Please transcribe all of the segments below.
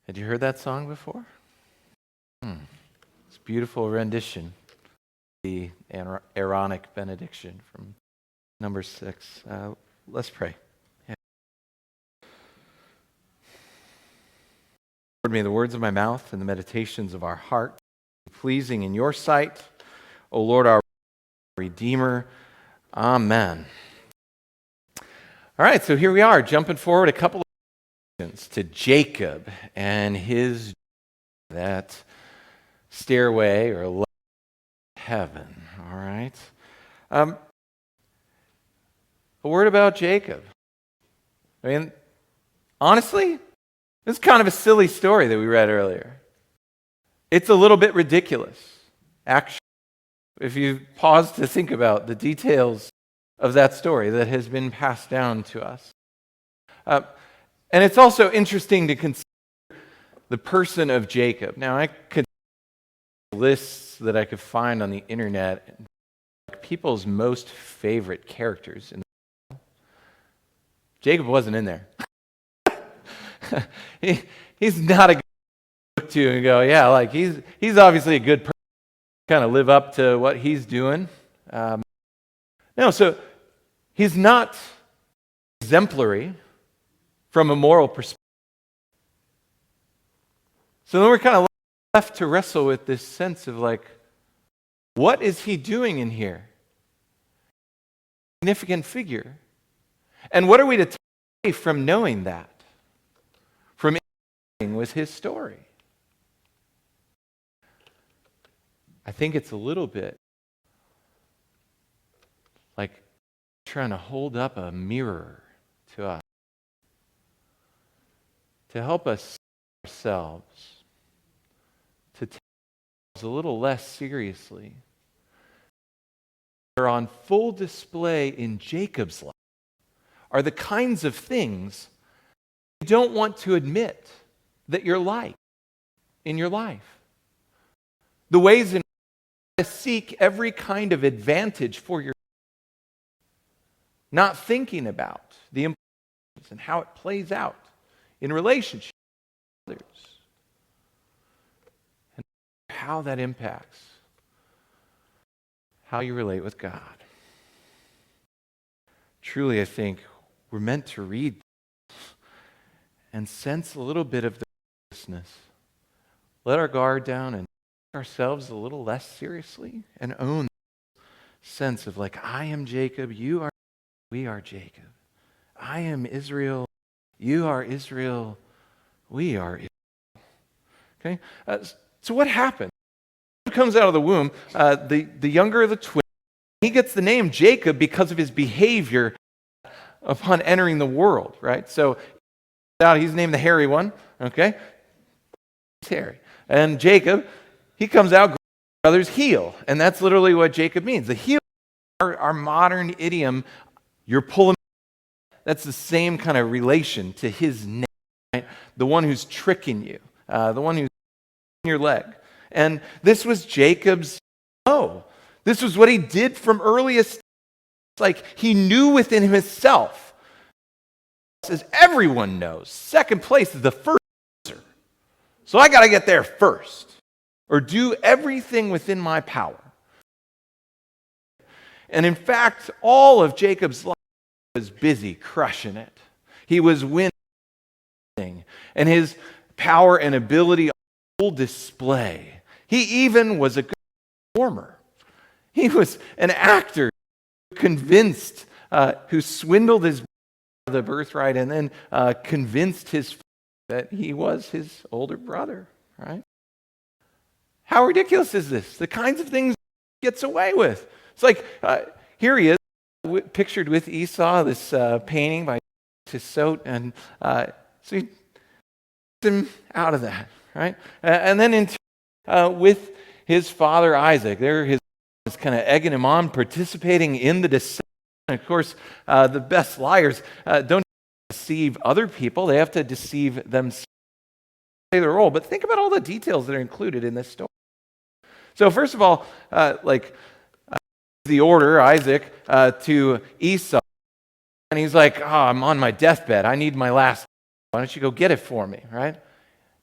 Had you heard that song before? It's a beautiful rendition. The Aaronic benediction from number 6. Let's pray. Yeah. Lord, may the words of my mouth and the meditations of our heart be pleasing in your sight, O Lord, our Redeemer. Amen. All right, so here we are, jumping forward a couple of sections to Jacob and his that stairway or ladder to heaven. All right. A word about Jacob. I mean, honestly, this is kind of a silly story that we read earlier. It's a little bit ridiculous, actually, if you pause to think about the details of that story that has been passed down to us. And it's also interesting to consider the person of Jacob. Now, I could lists that I could find on the internet, people's most favorite characters in the Bible. Jacob wasn't in there. He's not a good to look to and go, yeah, like he's obviously a good person. Kind of live up to what he's doing. No, so he's not exemplary from a moral perspective. So then we're kind of left to wrestle with this sense of like, what is he doing in here? Significant figure. And what are we to take from knowing that? From interacting with his story? I think it's a little bit like trying to hold up a mirror to us to help us see ourselves, to take ourselves a little less seriously. Are on full display in Jacob's life are the kinds of things you don't want to admit that you're like in your life. The ways in to seek every kind of advantage for yourself, not thinking about the importance and how it plays out in relationships with others, and how that impacts how you relate with God. Truly, I think we're meant to read and sense a little bit of the seriousness. Let our guard down and ourselves a little less seriously and own the sense of like, I am Jacob, you are, we are Jacob. I am Israel, you are Israel, we are Israel. Okay? So what happened? He comes out of the womb, the younger of the twins. He gets the name Jacob because of his behavior upon entering the world, right? So he's named the hairy one, okay? He's hairy. And Jacob, he comes out, brothers heel. And that's literally what Jacob means. The heel, our modern idiom, you're pulling. That's the same kind of relation to his name, right? The one who's tricking you, the one who's in your leg. And this was Jacob's This was what he did from earliest. Like he knew within himself, as everyone knows, second place is the first answer. So I got to get there first. Or do everything within my power. And in fact, all of Jacob's life was busy crushing it. He was winning. And his power and ability on full display. He even was a good performer. He was an actor convinced, who swindled his the birthright and then convinced his that he was his older brother, right? How ridiculous is this? The kinds of things he gets away with. It's like, here he is, pictured with Esau, this painting by Tissot, and so he gets him out of that, right? And then with his father Isaac, there his is kind of egging him on, participating in the deception. And of course, the best liars don't deceive other people; they have to deceive themselves. Play their role, but think about all the details that are included in this story. So first of all, the order, Isaac, to Esau. And he's like, I'm on my deathbed. I need my last. Why don't you go get it for me, right?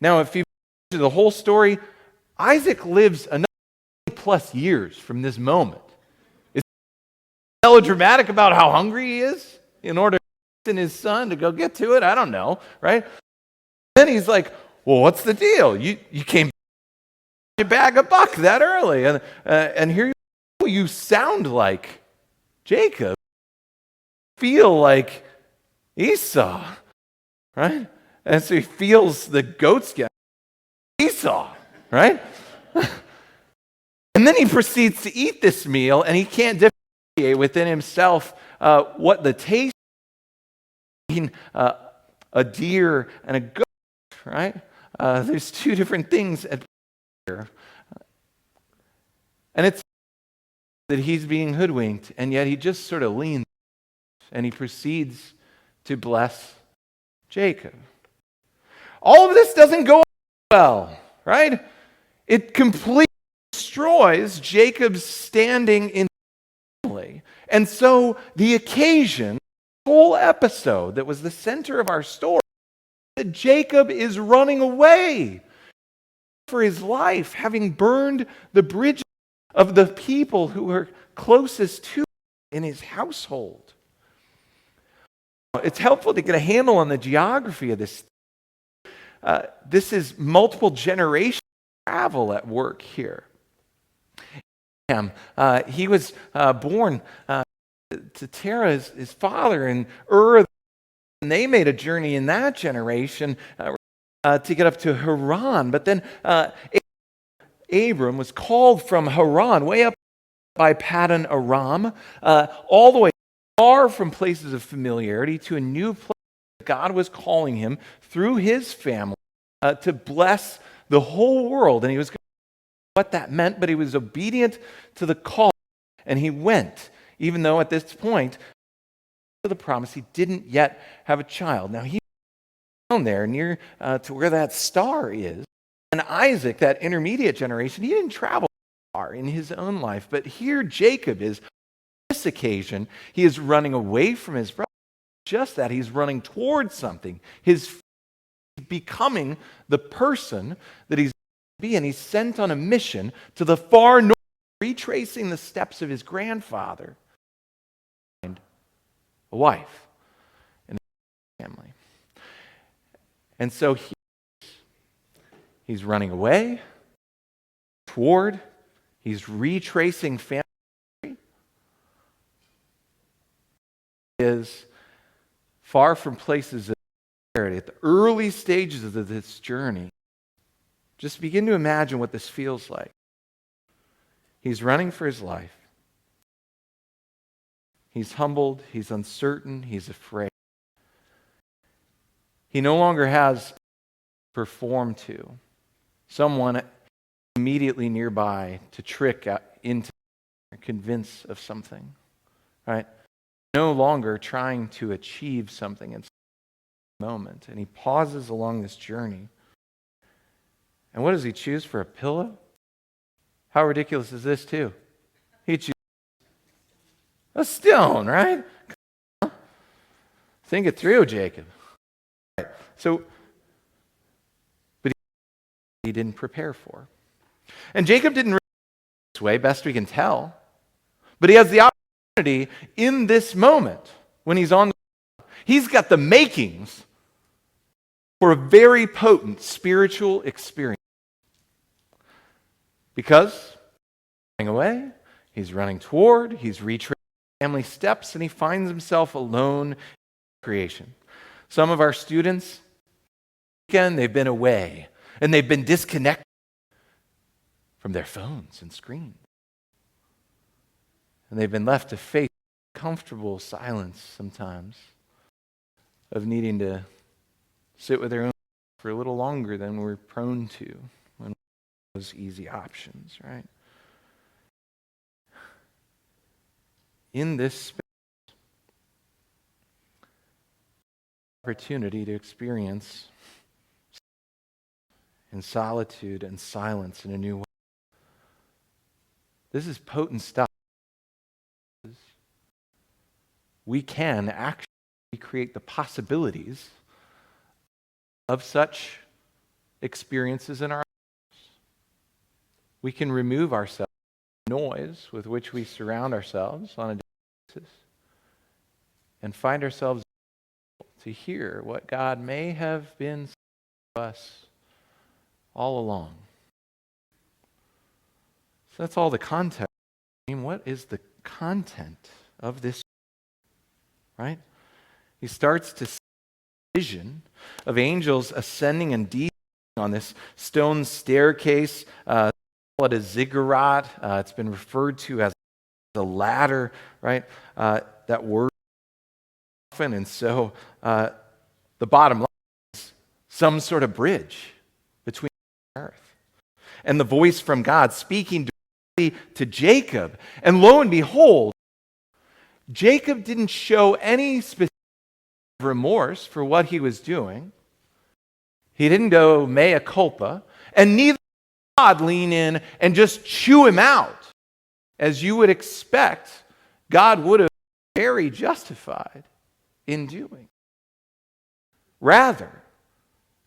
Now, if you to the whole story, Isaac lives another plus years from this moment. Is it melodramatic about how hungry he is in order to send his son to go get to it? I don't know, right? Then he's like, well, what's the deal? You came to bag a buck that early, and here you sound like Jacob, feel like Esau, right? And so he feels the goat skin, Esau, right? And then he proceeds to eat this meal, and he can't differentiate within himself what the taste between a deer and a goat, right? There's two different things at here. And it's that he's being hoodwinked, and yet he just sort of leans and he proceeds to bless Jacob. All of this doesn't go well, right? It completely destroys Jacob's standing in the family. And so the occasion, the whole episode that was the center of our story, that Jacob is running away for his life, having burned the bridges of the people who were closest to him in his household. It's helpful to get a handle on the geography of this. This is multiple generations of travel at work here. He was born to Terah, his father, and Ur, and they made a journey in that generation to get up to Haran. But then Abram was called from Haran, way up by Paddan Aram, all the way far from places of familiarity to a new place. God was calling him through his family to bless the whole world. And he was going to know what that meant, but he was obedient to the call. And he went, even though at this point, to the promise, he didn't yet have a child. Now, he was down there near to where that star is. And Isaac, that intermediate generation, he didn't travel far in his own life. But here Jacob is, on this occasion, he is running away from his brother. Just that, he's running towards something. He's becoming the person that he's going to be, and he's sent on a mission to the far north, retracing the steps of his grandfather, and a wife and a family. And so he's running away toward, he's retracing family. He is far from places of security. At the early stages of this journey, just begin to imagine what this feels like. He's running for his life. He's humbled, he's uncertain, he's afraid. He no longer has to perform to someone immediately nearby to trick into or convince of something, right? No longer trying to achieve something in some moment. And he pauses along this journey. And what does he choose for a pillow? How ridiculous is this, too? He chooses a stone, right? Think it through, Jacob. Right. But he didn't prepare for. And Jacob didn't react this way, best we can tell. But he has the opportunity in this moment when he's on the ground. He's got the makings for a very potent spiritual experience. Because he's running away, he's running toward, he's retracing family steps, and he finds himself alone in creation. Some of our students, again, they've been away, and they've been disconnected from their phones and screens. And they've been left to face comfortable silence sometimes of needing to sit with their own for a little longer than we're prone to when those easy options, right? In this space, opportunity to experience in solitude and silence in a new way. This is potent stuff. We can actually create the possibilities of such experiences in our lives. We can remove ourselves from the noise with which we surround ourselves on a daily basis and find ourselves able to hear what God may have been saying to us all along. So that's all the context. I mean, what is the content of this? Right? He starts to see a vision of angels ascending and descending on this stone staircase. Call it a ziggurat. It's been referred to as the ladder, right? That word often. And so the bottom line is some sort of bridge between heaven and earth. And the voice from God speaking directly to Jacob. And lo and behold, Jacob didn't show any specific remorse for what he was doing. He didn't go mea culpa. And neither did God lean in and just chew him out. As you would expect, God would have been very justified in doing. Rather,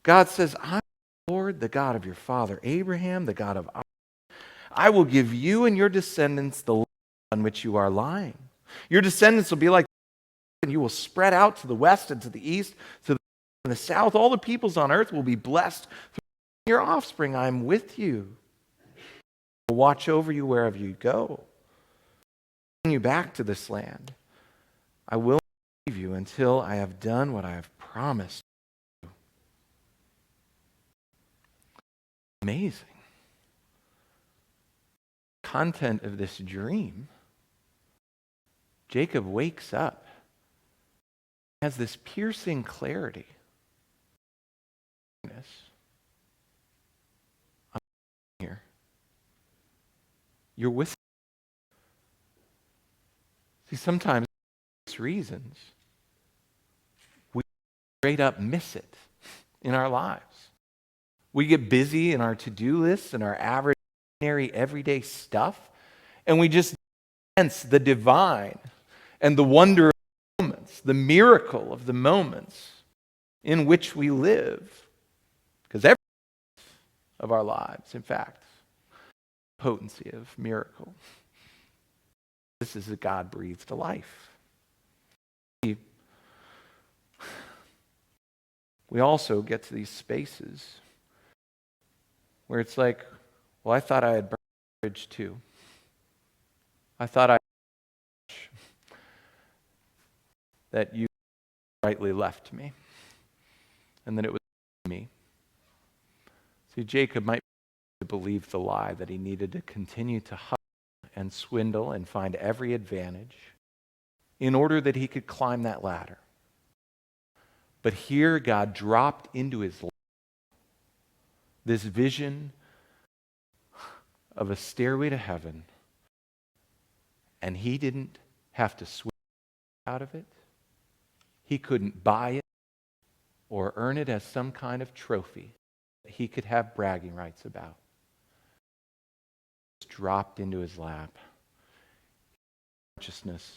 God says, I'm the Lord, the God of your father Abraham, the God of Isaac. I will give you and your descendants the land on which you are lying. Your descendants will be like, and you will spread out to the west and to the east, to the and the south. All the peoples on earth will be blessed through your offspring. I am with you. I will watch over you wherever you go. Bring you back to this land. I will not leave you until I have done what I have promised you. Amazing. Content of this dream. Jacob wakes up, has this piercing clarity. I'm here. You're with me. See, sometimes for these reasons, we straight up miss it in our lives. We get busy in our to-do lists and our average, everyday stuff, and we just sense the divine and the wonder of the moments, the miracle of the moments in which we live. Because every of our lives, in fact, potency of miracle. This is a God-breathed life. We also get to these spaces where it's like, well, I thought I had burned the bridge too. I thought that you rightly left me and that it was me. See, Jacob might believe the lie that he needed to continue to hustle and swindle and find every advantage in order that he could climb that ladder. But here God dropped into his life this vision of a stairway to heaven, and he didn't have to swim out of it. He couldn't buy it or earn it as some kind of trophy that he could have bragging rights about. It dropped into his lap. Consciousness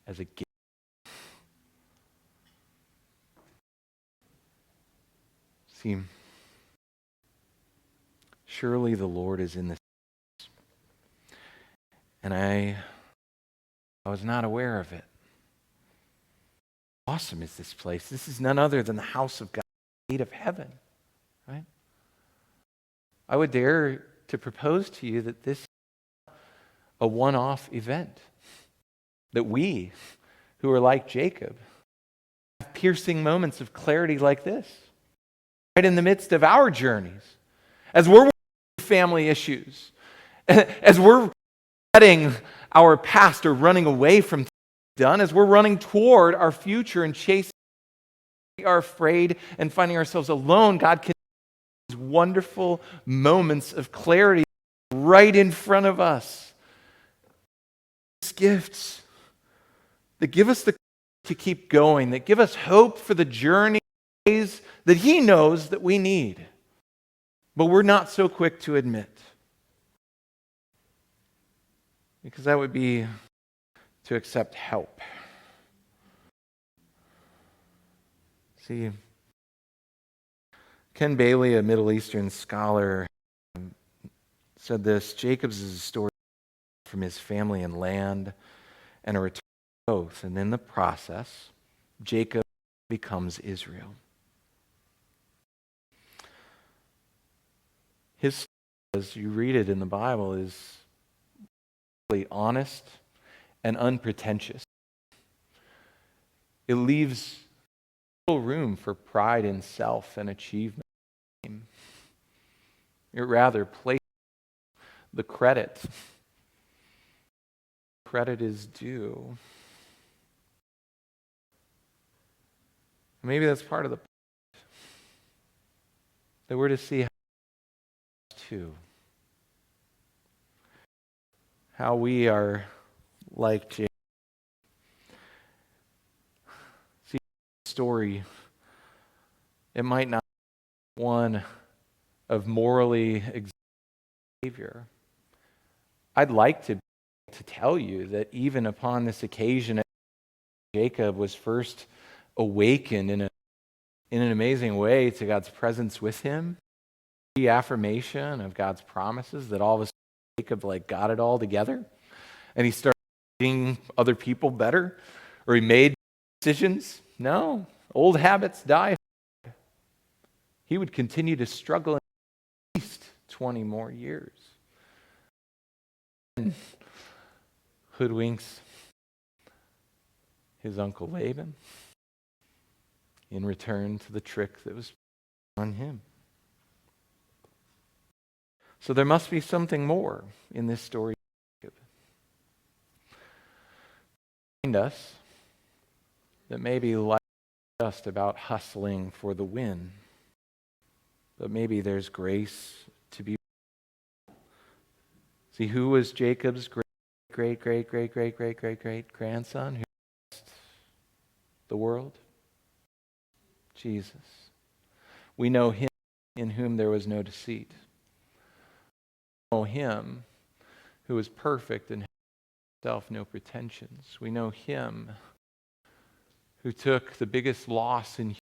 as a gift. See, surely the Lord is in this. And I was not aware of it. Awesome is this place. This is none other than the house of God, the gate of heaven, right? I would dare to propose to you that this is a one-off event. That we, who are like Jacob, have piercing moments of clarity like this, right in the midst of our journeys, as we're working through family issues, as we're letting our past or running away from things done, as we're running toward our future and chasing, we are afraid and finding ourselves alone. God can these wonderful moments of clarity right in front of us. These gifts that give us the to keep going, that give us hope for the journey that He knows that we need, but we're not so quick to admit. Because that would be to accept help. See, Ken Bailey, a Middle Eastern scholar, said this: Jacob's is a story from his family and land and a return to both. And in the process, Jacob becomes Israel. His story, as you read it in the Bible, is really honest and unpretentious. It leaves little room for pride in self and achievement. It rather places the credit. Credit is due. Maybe that's part of the point, that we're to see too how we are like Jacob. See, the story, it might not be one of morally exemplary behavior. I'd like to tell you that even upon this occasion, Jacob was first awakened in an amazing way to God's presence with him, the affirmation of God's promises, that all of a sudden Jacob got it all together, and he started treating other people better, or he made decisions. No, old habits die. He would continue to struggle at least 20 more years. And hoodwinks his uncle Laban in return to the trick that was on him. So there must be something more in this story. Remind us that maybe life is just about hustling for the win, but maybe there's grace to be. See, who was Jacob's great grandson who blessed the world? Jesus. We know him in whom there was no deceit. We know him who was perfect and had himself no pretensions. We know him who took the biggest loss in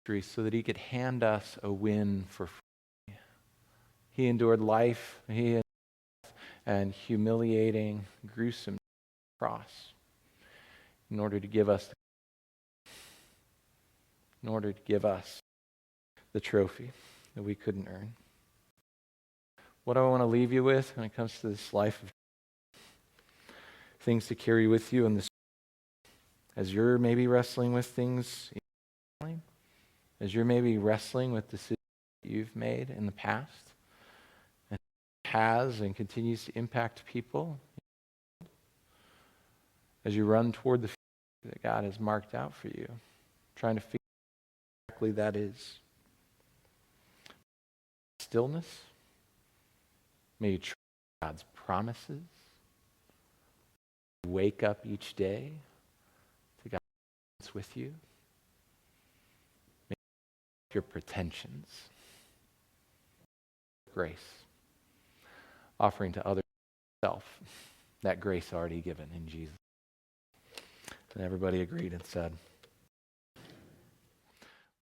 history so that he could hand us a win for free. He endured life, and humiliating, gruesome cross in order to give us the trophy that we couldn't earn. What do I want to leave you with when it comes to this life of things to carry with you in this, as you're maybe wrestling with things, as you're maybe wrestling with decisions that you've made in the past, and has and continues to impact people, as you run toward the future that God has marked out for you, trying to figure out exactly that is. Stillness. May you trust God's promises. Wake up each day to God's with you. May you your pretensions. Grace. Offering to others self that grace already given in Jesus. And everybody agreed and said,